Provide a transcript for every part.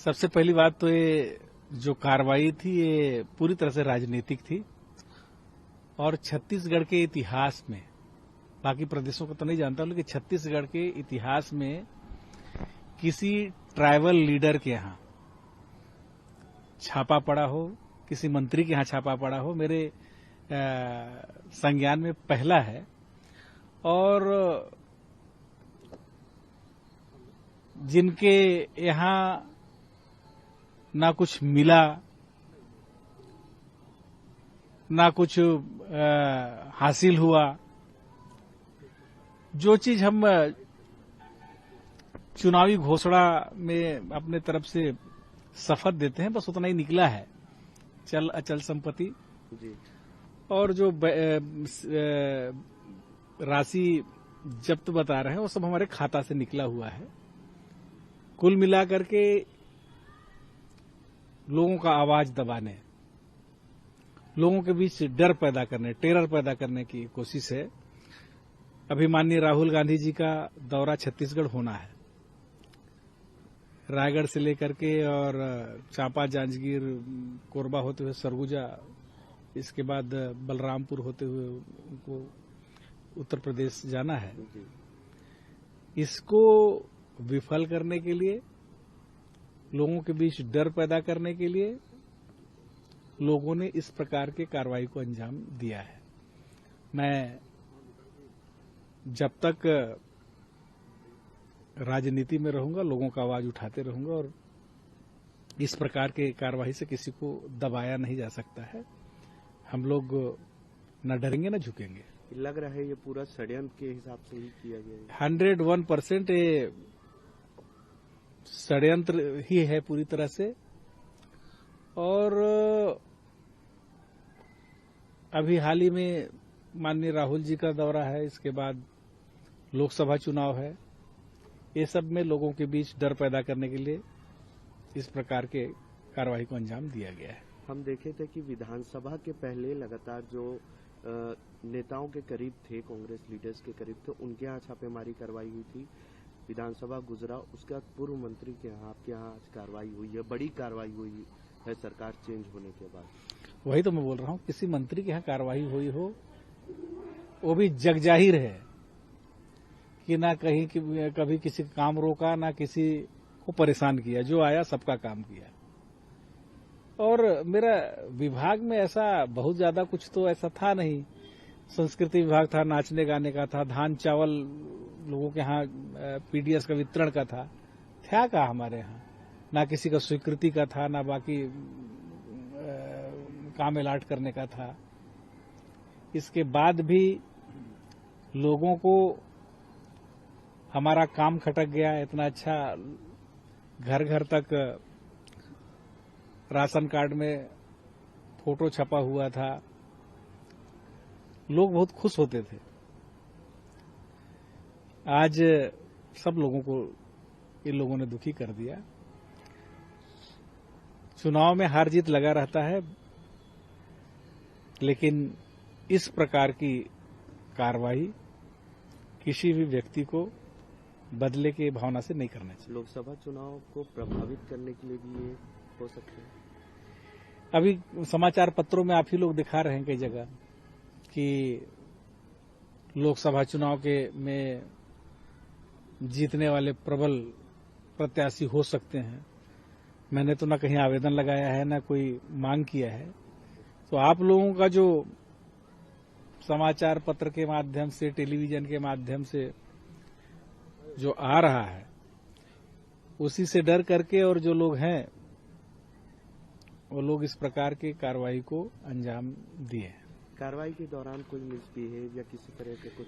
सबसे पहली बात तो ये जो कार्रवाई थी ये पूरी तरह से राजनीतिक थी और छत्तीसगढ़ के इतिहास में, बाकी प्रदेशों को तो नहीं जानता लेकिन छत्तीसगढ़ के इतिहास में किसी ट्राइबल लीडर के यहाँ छापा पड़ा हो, किसी मंत्री के यहाँ छापा पड़ा हो, मेरे संज्ञान में पहला है। और जिनके यहाँ ना कुछ मिला, ना कुछ हासिल हुआ, जो चीज हम चुनावी घोषणा में अपने तरफ से शपथ देते हैं बस उतना ही निकला है। चल अचल संपत्ति और जो राशि जब्त बता रहे हैं वो सब हमारे खाता से निकला हुआ है। कुल मिलाकर के लोगों का आवाज दबाने, लोगों के बीच डर पैदा करने, टेरर पैदा करने की कोशिश है। अभी माननीय राहुल गांधी जी का दौरा छत्तीसगढ़ होना है। रायगढ़ से लेकर के और चांपा, जांजगीर, कोरबा होते हुए सरगुजा, इसके बाद बलरामपुर होते हुए उनको उत्तर प्रदेश जाना है। इसको विफल करने के लिए, लोगों के बीच डर पैदा करने के लिए लोगों ने इस प्रकार के कार्रवाई को अंजाम दिया है। मैं जब तक राजनीति में रहूंगा लोगों का आवाज उठाते रहूंगा और इस प्रकार के कार्रवाई से किसी को दबाया नहीं जा सकता है। हम लोग न डरेंगे न झुकेंगे। लग रहा है ये पूरा षड्यंत्र के हिसाब से ही किया गया है। 101% ये षड्यंत्र ही है पूरी तरह से। और अभी हाल ही में माननीय राहुल जी का दौरा है, इसके बाद लोकसभा चुनाव है। ये सब में लोगों के बीच डर पैदा करने के लिए इस प्रकार के कार्रवाई को अंजाम दिया गया है। हम देखे थे कि विधानसभा के पहले लगातार जो नेताओं के करीब थे, कांग्रेस लीडर्स के करीब थे, उनके यहाँ छापेमारी करवाई हुई थी। विधानसभा गुजरा, उसके बाद पूर्व मंत्री के यहाँ, आपके यहाँ आज कार्रवाई हुई है, बड़ी कार्रवाई हुई है सरकार चेंज होने के बाद। वही तो मैं बोल रहा हूँ, किसी मंत्री के यहाँ कार्रवाई हुई हो वो भी जगजाहिर है कि ना कहीं कभी किसी का काम रोका, ना किसी को परेशान किया, जो आया सबका काम किया। और मेरा विभाग में ऐसा बहुत ज्यादा कुछ तो ऐसा था नहीं। संस्कृति विभाग था, नाचने गाने का था, धान चावल लोगों के यहाँ पीडीएस का वितरण का था क्या हमारे यहाँ ना किसी का स्वीकृति का था, ना बाकी काम अलाट करने का था। इसके बाद भी लोगों को हमारा काम खटक गया। इतना अच्छा घर घर तक राशन कार्ड में फोटो छपा हुआ था, लोग बहुत खुश होते थे। आज सब लोगों को इन लोगों ने दुखी कर दिया। चुनाव में हार जीत लगा रहता है, लेकिन इस प्रकार की कार्रवाई किसी भी व्यक्ति को बदले की भावना से नहीं करना चाहिए। लोकसभा चुनाव को प्रभावित करने के लिए भी ये हो सकते हैं। अभी समाचार पत्रों में आप ही लोग दिखा रहे हैं कई जगह कि लोकसभा चुनाव के में जीतने वाले प्रबल प्रत्याशी हो सकते हैं। मैंने तो ना कहीं आवेदन लगाया है, ना कोई मांग किया है। तो आप लोगों का जो समाचार पत्र के माध्यम से, टेलीविजन के माध्यम से जो आ रहा है, उसी से डर करके और जो लोग हैं वो लोग इस प्रकार की कार्रवाई को अंजाम दिए। कार्रवाई के दौरान कोई मिसबिहेव या किसी तरह के कुछ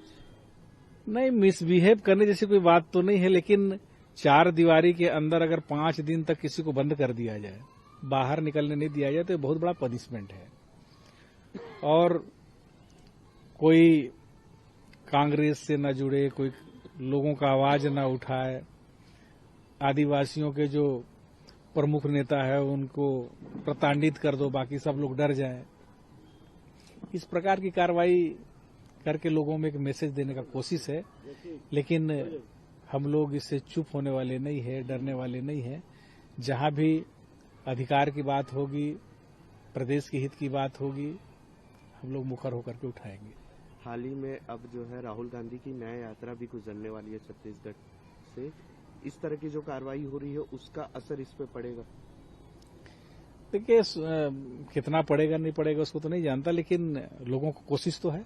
नहीं, मिसबिहेव करने जैसी कोई बात तो नहीं है, लेकिन 4 दीवारी के अंदर अगर 5 दिन तक किसी को बंद कर दिया जाए, बाहर निकलने नहीं दिया जाए, तो बहुत बड़ा पनिशमेंट है। और कोई कांग्रेस से न जुड़े, कोई लोगों का आवाज न उठाए, आदिवासियों के जो प्रमुख नेता है उनको प्रताड़ित कर दो, बाकी सब लोग डर जाएं। इस प्रकार की कार्रवाई करके लोगों में एक मैसेज देने का कोशिश है, लेकिन हम लोग इससे चुप होने वाले नहीं है, डरने वाले नहीं है। जहां भी अधिकार की बात होगी, प्रदेश के हित की बात होगी, हम लोग मुखर होकर के उठाएंगे। हाल ही में अब जो है राहुल गांधी की न्याय यात्रा भी गुजरने वाली है छत्तीसगढ़ से। इस तरह की जो कार्रवाई हो रही है उसका असर इस पे पड़ेगा? देखिए, कितना पड़ेगा नहीं पड़ेगा उसको तो नहीं जानता, लेकिन लोगों को कोशिश तो है।